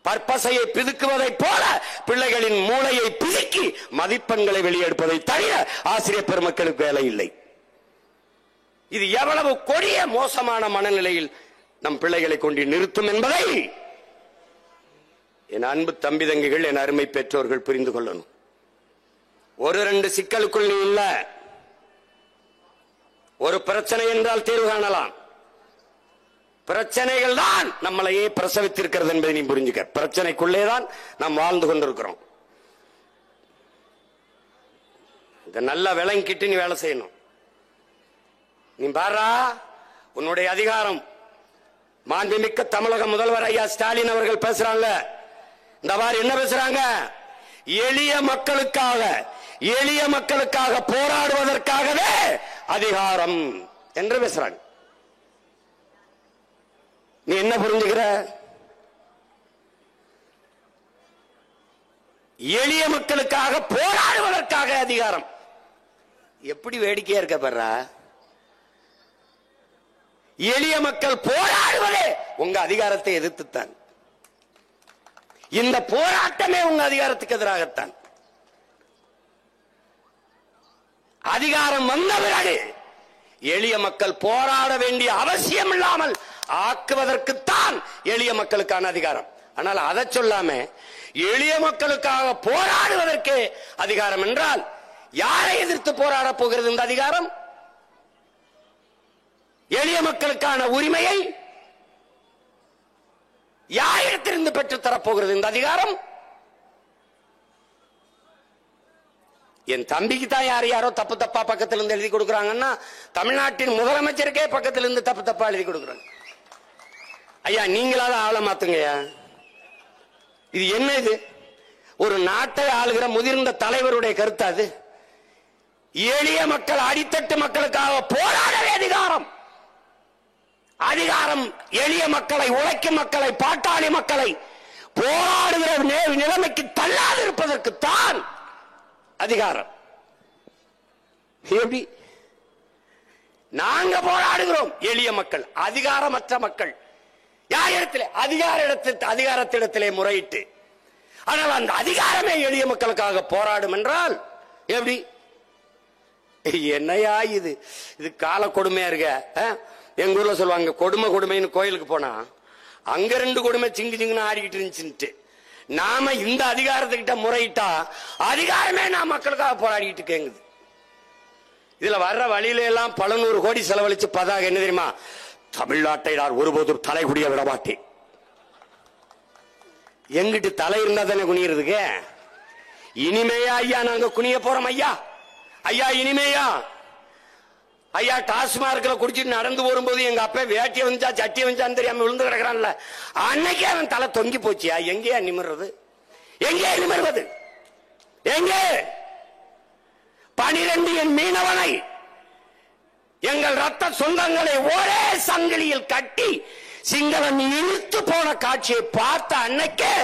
பற்பசையை பிதுக்குவதை போல பிள்ளைகளின் மூளையை பிதுக்கி மதிப்பெண்களை வெளியெடுப்பதை தவிர ஆசிரியர் பெருமக்களுக்கு வேலை இல்லை. இது எவ்வளவு கொடிய மோசமான மனநிலையில் நம் பிள்ளைகளை கொண்டு நிறுத்தும் என்பதை என் அன்பு தம்பி தங்கிகள், என் அருமை பெற்றோர்கள் புரிந்து கொள்ளணும். ஒரு ரெண்டு சிக்கலுக்குள் நீ இல்ல. ஒரு பிரச்சனை என்றால் தீர்வு காணலாம். பிரச்சனைகள் தான் நம்மளையே பிரசவித்திருக்கிறது என்பதை நீ புரிஞ்சுக்க. பிரச்சனைக்குள்ளேதான் நாம் வாழ்ந்து கொண்டிருக்கிறோம். இதை நல்லா விளங்கிட்டு நீ வேலை செய்யணும். நீ பாரா, உன்னுடைய அதிகாரம். மாண்புமிக்க தமிழக முதல்வர் ஐயா ஸ்டாலின் அவர்கள் பேசுறாங்க. இந்த மாதிரி என்ன பேசுறாங்க? எளிய மக்களுக்காக போராடுவதற்காகவே அதிகாரம் என்று பேசுறாங்க. நீ என்ன புரிஞ்சுக்கிற? எளிய மக்களுக்காக போராடுவதற்காக அதிகாரம். எப்படி வேடிக்கையா இருக்க பாரு. எளிய மக்கள் போராடுவதே உங்க அதிகாரத்தை எதிர்த்துத்தான். இந்த போராட்டமே உங்க அதிகாரத்துக்கு எதிராகத்தான். அதிகாரம் வந்த பிறகு எளிய மக்கள் போராட வேண்டிய அவசியம் இல்லாமல் ஆக்குவதற்குத்தான் எளிய மக்களுக்கான அதிகாரம். ஆனால் அதை சொல்லாம எளிய மக்களுக்காக போராடுவதற்கு அதிகாரம் என்றால் யாரை எதிர்த்து போராட போகிறது இந்த அதிகாரம்? எளிய மக்களுக்கான உரிமையை யாரிடத்திலிருந்து பெற்றுத் தரப்போகிறது இந்த அதிகாரம்? என் தம்பிக்கு தான் யாரோ தப்பு தப்பா பக்கத்துல இருந்து எழுதி கொடுக்கறாங்கன்னா தமிழ்நாட்டின் முதலமைச்சருக்கே பக்கத்துல இருந்து தப்பு தப்பா எழுதி கொடுக்கறாங்க. ஐயா, நீங்களால ஆள மாத்துங்கய்யா. இது என்ன? இது ஒரு நாட்டை ஆளுகிற முதிர்ந்த தலைவருடைய கருத்து. அது எளிய மக்கள், அடித்தட்டு மக்களுக்காக போராடவே அதிகாரம். அதிகாரம் எளிய மக்களை, உழைக்கும் மக்களை, பாட்டாளி மக்களை போராடுகிற நிலைமைக்கு தள்ளாது இருப்பதற்குத்தான் அதிகாரம். எப்படி நாங்க போராடுகிறோம்? எளிய மக்கள், அதிகாரமற்ற மக்கள். யார் இடத்துல? அதிகாரத்திடத்திலே முறையிட்டு. ஆனால் அந்த அதிகாரமே எளிய மக்களுக்காக போராடும் என்றால் எப்படி? என்னையா இது? இது கால கொடுமையா இருக்க. எங்க ஊர்ல சொல்லுவாங்க, கொடுமைன்னு கோயிலுக்கு போனா அங்க 2 கொடுமை சிங்கு சிங்குன்னு ஆடிக்கிட்டு இருந்துச்சு. நாம இந்த அதிகாரத்துக்கிட்ட முறையிட்டா அதிகாரமே நான் மக்களுக்காக போராடிக்கிட்டு கேங்குது. இதுல வர்ற வழியில எல்லாம் பல 100 கோடி செலவழிச்சு பதாக என்ன தெரியுமா? தமிழ்நாட்டை நான் ஒருபோதும் தலை குடிய விட மாட்டேன். எங்கிட்டு தலை இருந்தா தானே குனியறதுக்கு? இனிமேயா ஐயா நாங்க குனிய போறோம்? ஐயா இனிமேயா ஐயா டாஸ்மார்க்ல குடிச்சிட்டு நடந்து வரும்போது எங்க அப்பா வேட்டிய வந்துச்சா சட்டிய வந்துச்சான்னு தெரியாம விழுந்து கிடக்குறான்ல, அன்னைக்கே அவன் தலை தொங்கி போச்சியா. எங்கேயா நிமிர்றது? எங்கே நிமிர்வது? எங்கே? 12 என் மீனவனை, எங்கள் ரத்த சொந்தங்களை ஒரே சங்கிலியில் கட்டி சிங்களன் இழுத்து போன காட்சியை பார்த்த அன்னைக்கே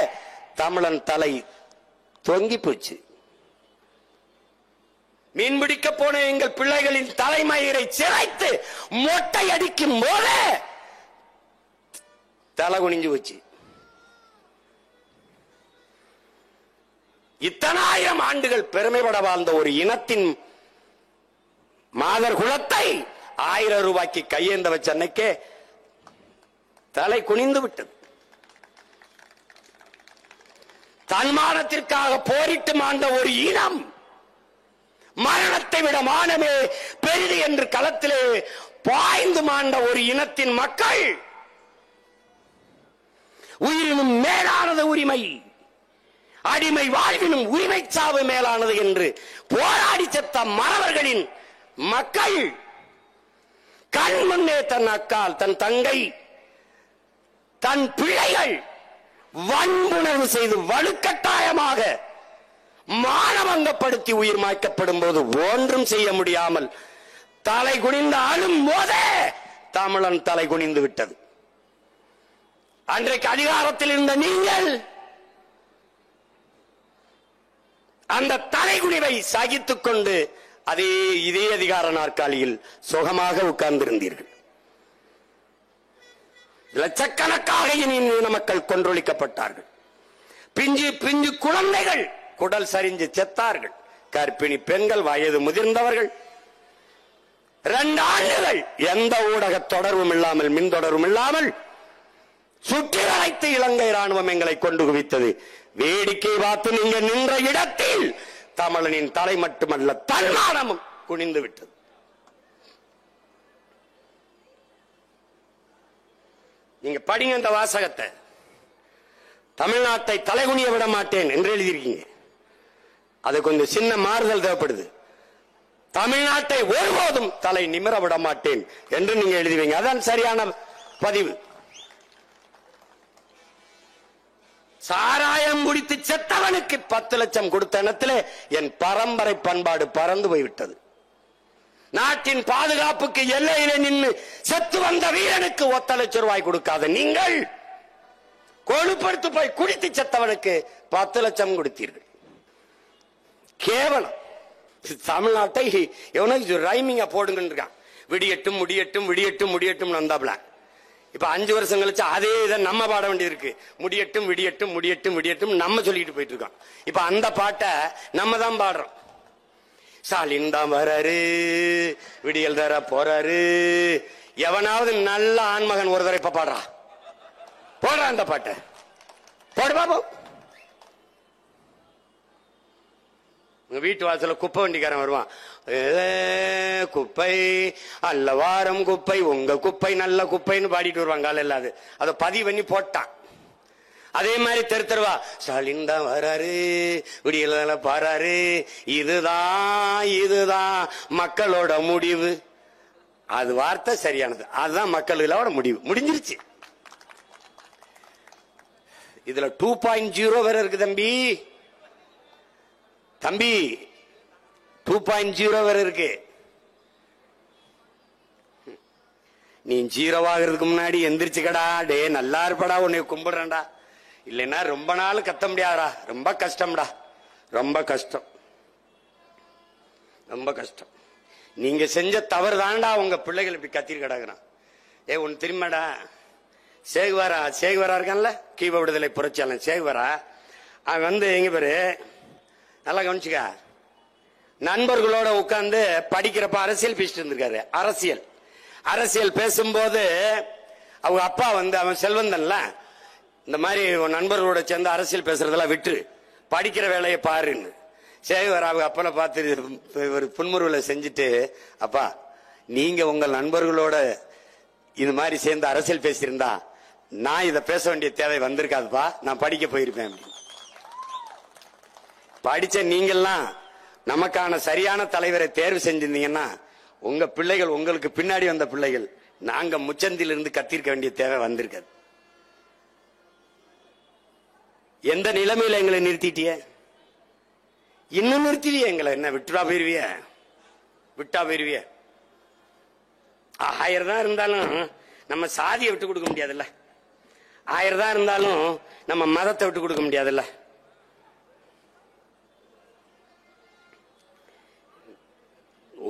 தமிழன் தலை தொங்கி போச்சு. மீன்பிடிக்க போன எங்கள் பிள்ளைகளின் தலைமயிரை சிரைத்து மொட்டை அடிக்கும் போது தலை குனிஞ்சு போச்சு. இத்தனை ஆயிரம் ஆண்டுகள் பெருமைப்பட வாழ்ந்த ஒரு இனத்தின் மாதர் குலத்தை 1000 ரூபாய்க்கு கையேந்த வச்ச அன்னைக்கே தலை குனிந்து விட்டது. தன்மானத்திற்காக போரிட்டு மாண்ட ஒரு இனம், மரணத்தை விட மானமே பெரிது என்று களத்திலே பாய்ந்து மாண்ட ஒரு இனத்தின் மக்கள், உயிரினும் மேலானது உரிமை, அடிமை வாழ்வினும் உரிமை சாவு மேலானது என்று போராடி செத்த மறவர்களின் மக்கள் கண் முன்னே தன் அக்கால், தன் தங்கை, தன் பிள்ளைகள் வன்புணர்வு செய்து வலுக்கட்டாயமாக மானவங்கப்படுத்தி உயிர் மாய்க்கப்படும் போது ஒன்றும் செய்ய முடியாமல் தலை குனிந்து ஆளும் போதே தமிழன் தலை குனிந்து விட்டது. அன்றைக்கு அதிகாரத்தில் இருந்த நீங்கள் அந்த தலைகுனிவை சகித்துக் கொண்டு இதே அதிகார நாற்காலியில் சுகமாக உட்கார்ந்திருந்தீர்கள். லட்சக்கணக்காக இன மக்கள் கொன்றொழிக்கப்பட்டார்கள். பிஞ்சு குழந்தைகள் குடல் சரிஞ்சு செத்தார்கள். கர்ப்பிணி பெண்கள், வயது முதிர்ந்தவர்கள் 2 ஆண்டுகள் எந்த ஊடக தொடர்பும் இல்லாமல், மின் தொடர்பும் இல்லாமல் சுற்றி வளைத்து இலங்கை ராணுவம் எங்களை கொண்டு குவித்தது. வேடிக்கை பார்த்து நீங்க நின்ற இடத்தில் தமிழனின் தலை மட்டுமல்ல தன்மானமும் குனிந்து விட்டது. நீங்க படிங்க இந்த வாசகத்தை. தமிழ்நாட்டை தலைகுனிய விட மாட்டேன் என்று எழுதியிருக்கீங்க. அது கொஞ்சம் சின்ன மாறுதல் தேவைப்படுது. தமிழ்நாட்டை ஒருபோதும் தலை நிமிர விட மாட்டேன் என்று நீங்க எழுதுவீங்க. அதான் சரியான பதிவு. சாராயம் குடித்து செத்தவனுக்கு 10 லட்சம் கொடுத்த இடத்துல என் பரம்பரை பண்பாடு பறந்து போய்விட்டது. நாட்டின் பாதுகாப்புக்கு எல்லையிலே நின்று செத்து வந்த வீரனுக்கு 1 லட்சம் ரூபாய் கொடுக்காத நீங்கள் கொழுப்படுத்து போய் குடித்து செத்தவனுக்கு 10 லட்சம் கொடுத்தீர்கள். கேவலம். தமிழ்நாட்டை எவனுக்கு ரைமிங்க போடுங்க இருக்கான். விடியட்டும் முடியட்டும் விடியட்டும் முடியட்டும் வந்தாப்ல. இப்ப 5 வருஷம் கழிச்சு அதே இதை நம்ம பாட வேண்டியது இருக்கு. முடியட்டும் விடியட்டும் முடியட்டும் விடியட்டும் நம்ம சொல்லிட்டு போயிட்டு இருக்கோம். இப்ப அந்த பாட்டை நம்ம தான் பாடுறோம். ஸ்டாலின் தான் வராரு, விடியல் தர போறாரு. எவனாவது நல்ல ஆண்மகன் ஒரு தடவை இப்ப பாடுறா, போடுறா அந்த பாட்டை போடு பாப்போம். உங்க வீட்டு வாசல குப்பை வண்டிக்காரன் வருவான், குப்பை அல்ல வாரம் குப்பை, உங்க குப்பை நல்ல குப்பைன்னு பாடிட்டு வருவாங்க. காலையில் அதை பதிவு பண்ணி போட்டான். அதே மாதிரி தெருவா ஸ்டாலின் தான் வராரு, விடியல பாராரு, இதுதான் மக்களோட முடிவு. அது வார்த்தை சரியானது, அதுதான் மக்களோட முடிவு. முடிஞ்சிருச்சு. இதுல 2.0 வேற இருக்கு தம்பி. தம்பி 2.0 வேற இருக்கு. நீ 0 ஆகிறதுக்கு முன்னாடி எந்திரிச்சுக்கடா, டே நல்லா இருப்படா, உன்னை கும்பிடுறேன்டா. இல்லைன்னா ரொம்ப நாள் கத்த முடியாதா, ரொம்ப கஷ்டம்டா, ரொம்ப கஷ்டம், ரொம்ப கஷ்டம். நீங்க செஞ்ச தவறு தான்டா உங்க பிள்ளைகள் இப்படி கத்திட்டு கிடக்குறான். ஒன்னு திரும்படா, சேகுவரா இருக்கான்ல, கீப விடுதலை புரட்சியாளன் சேகுவரா, அவன் எங்க பேரு நல்லா கவனிச்சுக்க, நண்பர்களோட உட்கார்ந்து படிக்கிறப்ப அரசியல் பேசிட்டு இருந்திருக்காரு. அரசியல் பேசும்போது அவங்க அப்பா அவன் செல்வந்தன்ல, இந்த மாதிரி நண்பர்களோட சேர்ந்து அரசியல் பேசுறதெல்லாம் விட்டு படிக்கிற வேலையை பாருன்னு சேகுவரா அவங்க அப்பனை பார்த்து ஒரு புன்முறுவலை செஞ்சுட்டு, அப்பா நீங்க உங்க நண்பர்களோட இது மாதிரி சேர்ந்து அரசியல் பேசியிருந்தா நான் இதை பேச வேண்டிய தேவை வந்திருக்காதுப்பா, நான் படிக்க போயிருப்பேன். படிச்ச நீங்கெல்லாம் நமக்கான சரியான தலைவரை தேர்வு செஞ்சிருந்தீங்கன்னா உங்க பிள்ளைகள், உங்களுக்கு பின்னாடி வந்த பிள்ளைகள், நாங்க முச்சந்தில இருந்து கத்திருக்க வேண்டிய தேவை வந்திருக்காது. எந்த நிலைமையில எங்களை நிறுத்திட்டிய, இன்னும் நிறுத்திவிய எங்களை, என்ன விட்டா போயிருவிய? 1000 தான் இருந்தாலும் நம்ம சாதியை விட்டு கொடுக்க முடியாதுல்ல, 1000 தான் இருந்தாலும் நம்ம மதத்தை விட்டு கொடுக்க முடியாதுல்ல.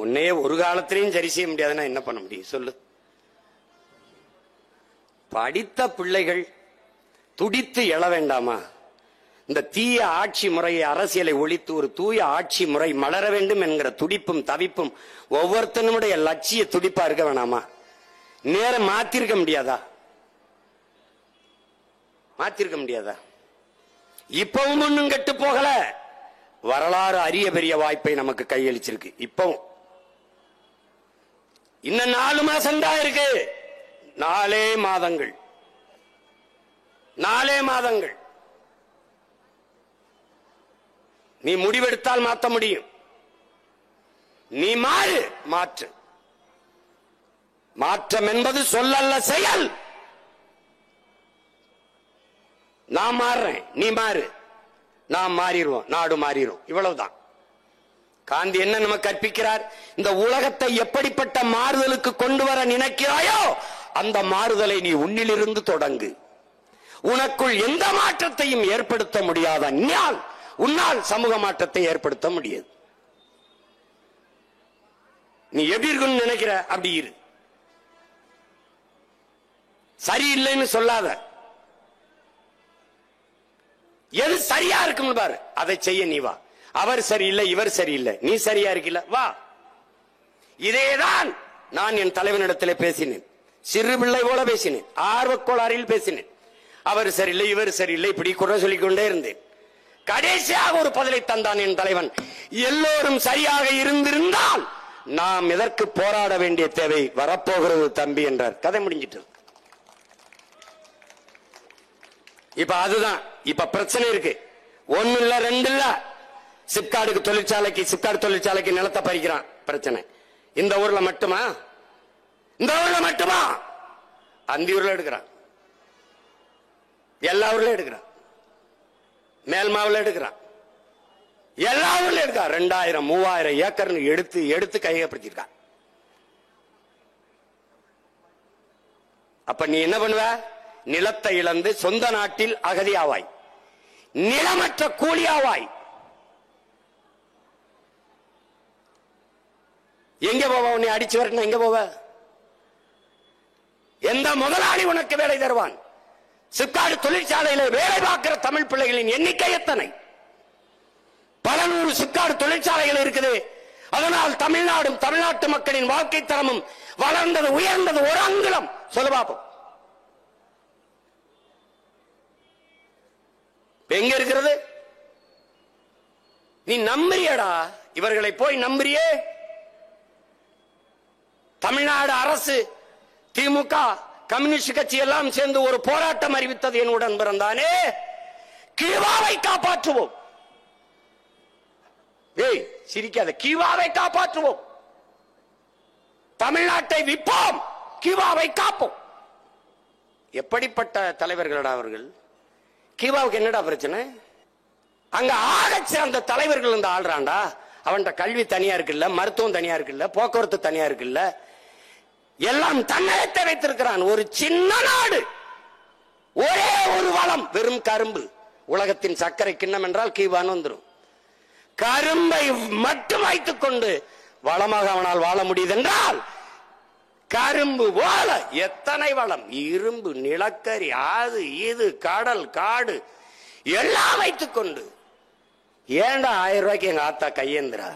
உன்னையே ஒரு காலத்திலையும் சரி செய்ய முடியாதுன்னா என்ன பண்ண முடியும் சொல்லு? படித்த பிள்ளைகள் துடித்து எழ வேண்டாமா? இந்த தீய ஆட்சி முறையை, அரசியலை ஒழித்து ஒரு தூய ஆட்சி முறை மலர வேண்டும் என்கிற துடிப்பும் தவிப்பும் ஒவ்வொருத்தனுடைய லட்சிய துடிப்பா இருக்க வேணாமா? நேரம் மாத்திருக்க முடியாதா? இப்பவும் ஒண்ணும் கெட்டு போகல. வரலாறு அரிய பெரிய வாய்ப்பை நமக்கு கையளிச்சிருக்கு. இப்பவும் இன்னும் 4 மாசம் தான் இருக்கு. 4 மாதங்கள். நீ முடிவெடுத்தால் மாற்ற முடியும். நீ மாற்று. மாற்றம் என்பது சொல்லல்ல, செயல். நான் மாறுறேன், நீ மாறு, நாம் மாறிடுவோம், நாடு மாறிடும். இவ்வளவுதான். காந்தி என்ன நமக்கு கற்பிக்கிறார்? இந்த உலகத்தை எப்படிப்பட்ட மாறுதலுக்கு கொண்டு வர நினைக்கிறாயோ அந்த மாறுதலை நீ உன்னிலிருந்து தொடங்கு. உனக்குள் எந்த மாற்றத்தையும் ஏற்படுத்த முடியாத உன்னால் சமூக மாற்றத்தை ஏற்படுத்த முடியாது. நீ எப்படி இருக்குன்னு நினைக்கிற அப்படி இரு. சரியில்லைன்னு சொல்லாத. எது சரியா இருக்கும் பாரு, அதை செய்ய நீ வா. அவர் சரியில்லை, இவர் சரியில்லை, நீ சரியா இருக்கல, வா. இதேதான் நான் என் தலைவனிடத்தில் பேசினேன். சிறு பிள்ளை போல பேசினேன், ஆர்வக்கோளாறில் பேசினேன். அவர் சரியில்லை, இவர் சரியில்லை, இப்படி குறை சொல்லிக் கொண்டே இருந்தேன். கடைசியாக ஒரு பதிலை தந்தான் என் தலைவன். எல்லோரும் சரியாக இருந்திருந்தால் நாம் எதற்கு போராட வேண்டிய தேவை வரப்போகிறது தம்பி என்றார். கதை முடிஞ்சிட்டு. இப்ப அதுதான் இப்ப பிரச்சனை இருக்கு. 1 இல்ல 2 இல்ல. சிப்காடு தொழிற்சாலைக்கு நிலத்தை பறிக்கிறான். பிரச்சனை இந்த ஊர்ல மட்டுமா? அந்த ஊர்ல எடுக்கிறான், எல்லா ஊர்ல எடுக்கிறான், மேல்மாவில் எடுக்கிறான், எல்லா ஊர்ல எடுக்கிறான். 2000 3000 ஏக்கர் எடுத்து கையகப்படுத்திருக்கான். அப்ப நீ என்ன பண்ணுவ? நிலத்தை இழந்து சொந்த நாட்டில் அகதி ஆவாய், நிலமற்ற கூலி ஆவாய். எங்க போவ? உன்னை அடிச்சு வரணும், எங்க போவ? எந்த முதலாளி உனக்கு வேலை தருவான்? சிப்காடு தொழிற்சாலையில் வேலை பார்க்கிற தமிழ் பிள்ளைகளின் எண்ணிக்கை எத்தனை? பல நூறு சிப்காடு தொழிற்சாலைகள் இருக்குது. அதனால் தமிழ்நாடும் தமிழ்நாட்டு மக்களின் வாழ்க்கை தரமும் வளர்ந்தது, உயர்ந்தது. ஒரு அங்குலம் சொல்ல பாப்போம். எங்க இருக்கிறது? நீ நம்புறியடா, இவர்களை போய் நம்புறியே. தமிழ்நாடு அரசு, திமுக, கம்யூனிஸ்ட் கட்சி எல்லாம் சேர்ந்து ஒரு போராட்டம் அறிவித்தது. என் உடன் பிறந்தானே, கீவாவை காப்பாற்றுவோம். ஏய் சிரிக்காத, கீவாவை காப்பாற்றுவோம், தமிழ்நாட்டை விற்போம், கீவாவை காப்போம். எப்படிப்பட்ட தலைவர்களடா அவர்கள்? கீவாவுக்கு என்னடா பிரச்சனை? அங்க ஆகச்சு அந்த தலைவர்கள் இந்த ஆள்றாண்டா. அவன்கிட்ட கல்வி தனியா இருக்குல்ல, மருத்துவம் தனியா இருக்குல்ல, போக்குவரத்து தனியா இருக்குல்ல, எல்லாம் தன்னகத்தை வைத்திருக்கிறான். ஒரு சின்ன நாடு, ஒரே ஒரு வளம், வெறும் கரும்பு. உலகத்தின் சர்க்கரை கிண்ணம் என்றால் கீவான்னு வந்துடும். கரும்பை மட்டும் வைத்துக் கொண்டு வளமாக அவனால் வாழ முடியுது என்றால், கரும்பு போல எத்தனை வளம், இரும்பு, நிலக்கரி, அது இது, கடல், காடு எல்லாம் வைத்துக் கொண்டு. ஏண்டா 1000 ரூபாய்க்கு எங்க ஆத்தா கையேந்திரா?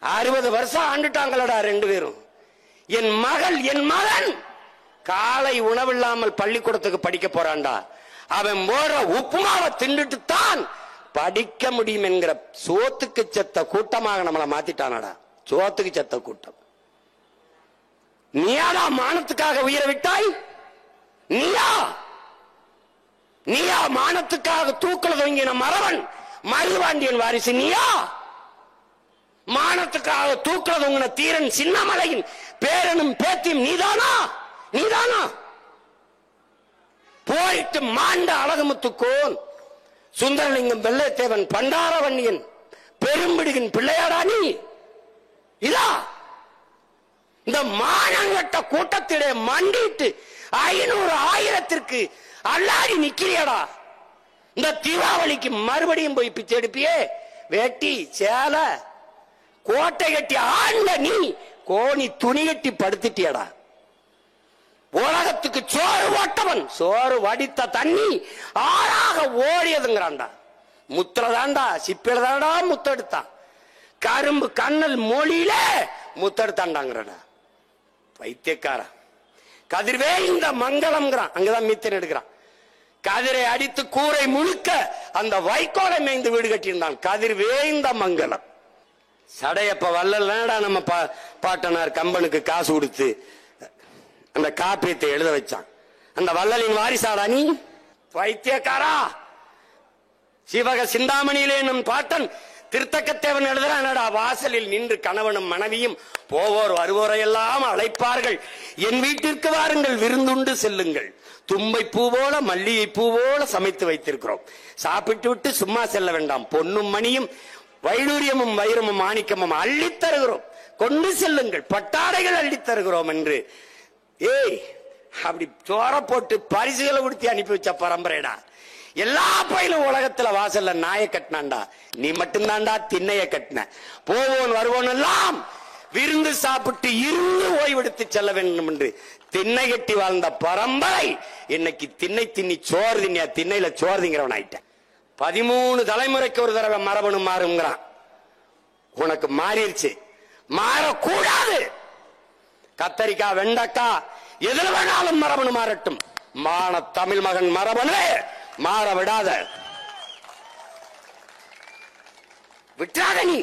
60 வருஷம் ஆண்டுட்டாங்களடா ரெண்டு பேரும். என் மகள், என் மகன் காலை உணவில்லாமல் பள்ளிக்கூடத்துக்கு படிக்க போறான்டா. அவன் போற உப்புமாவை தின்னுட்டு தான் படிக்க முடியும் என்கிற சோத்துக்கு செத்த கூட்டமாக நம்மளை மாத்திட்டானடா. சோத்துக்கு செத்த கூட்டம். நீயாடா மானத்துக்காக உயிரை விட்டாய்? நீயா மானத்துக்காக தூக்கல தொங்கின மறவன் மருதுபாண்டியன் வாரிசு? நீயா மானத்துக்காக தூக்கல தொங்கின தீரன் சின்னமலையின் பேரனும் பேத்தியும்? நீதானா? போயிட்டு மாண்ட அழகுமுத்துக்கோன், சுந்தரலிங்கம், வெள்ளைத்தேவன், பண்டாரவன்னியன், பெரும்பிடுகின் பிள்ளையாடா நீ? இதா இந்த மானங்கட்ட கூட்டத்திலே மண்டிட்டு 500 1000க்கு அல்லாடி நிக்கிறியடா. இந்த தீபாவளிக்கு மறுபடியும் போய் பிச்சை எடுப்பியே? வேட்டி சேலை கோட்டை கட்டி ஆண்ட நீ கோணி துணி கட்டி படுத்துட்டியடா. உலகத்துக்கு சோறு ஓட்டவன், சோறு வடித்த தண்ணி ஆறாக ஓடியதுங்கிறான்டா. முத்திரதாண்டா, சிப்பில தாண்டா முத்தெடுத்தான். கரும்பு கண்ணல் மொழியில முத்தெடுத்தாண்டாங்கிறடா வைத்தியக்கார. கதிர்வே இந்த மங்களம்ங்கிறான், அங்கதான் மீத்தன் எடுக்கிறான். கதிரை அடித்து கூரை முழுக்க அந்த வைக்கோலை மேய்ந்து வீடு கட்டியிருந்தான். கதிர்வே இந்த மங்களம். சடையப்ப வள்ளல்டா நம்ம பாட்டனார் கம்பனுக்கு காசு கொடுத்து அந்த காப்பியத்தை எழுத வச்சான். அந்த வள்ளலின் வாரிசாடா நீ? வைத்தியக்காரா, சிவக சிந்தாமணியிலே நம் பாட்டன் திருத்தக்கத்தேவன் எழுதுறானடா. வாசலில் நின்று கணவனும் மனைவியும் போவோர் வருவோரையெல்லாம் அழைப்பார்கள். என் வீட்டிற்கு வாருங்கள், விருந்துண்டு செல்லுங்கள். தும்பை பூ போல மல்லிகை பூ போல சமைத்து வைத்திருக்கிறோம். சாப்பிட்டு விட்டு சும்மா செல்ல வேண்டாம். பொன்னும் மணியும் வைடூரியமும் வைரமும் மாணிக்கமும் அள்ளித் தருகிறோம், கொண்டு செல்லுங்கள். பட்டாடைகள் அள்ளித் தருகிறோம் என்று ஏய் அப்படி சோற போட்டு பரிசுகளை உடுத்தி அனுப்பி வச்ச பரம்பரைடா. எல்லா பயிலும் உலகத்துல வாசல்ல நாயை கட்டினான்டா, நீ மட்டும்தான்டா திண்ணைய கட்டின. போவோன் வருவோன் எல்லாம் விருந்து சாப்பிட்டு இருந்து ஓய்வெடுத்து செல்ல வேண்டும் என்று திண்ணை கட்டி வாழ்ந்த பரம்பரை இன்னைக்கு திண்ணை திண்ணி சோறு தின்னியா, திண்ணையில சோறு திங்கிறவன் ஆயிட்ட. 13 தலைமுறைக்கு ஒரு தடவை மரபணு மாறுங்கிறான். உனக்கு மாறிடுச்சு, மாறக்கூடாது. கத்தரிக்காய், வெண்டைக்காய், எதுல வேணாலும் மரபணு மாறட்டும். மான தமிழ் மகன் மரபணு மாற விடாத, விட்டாத நீ.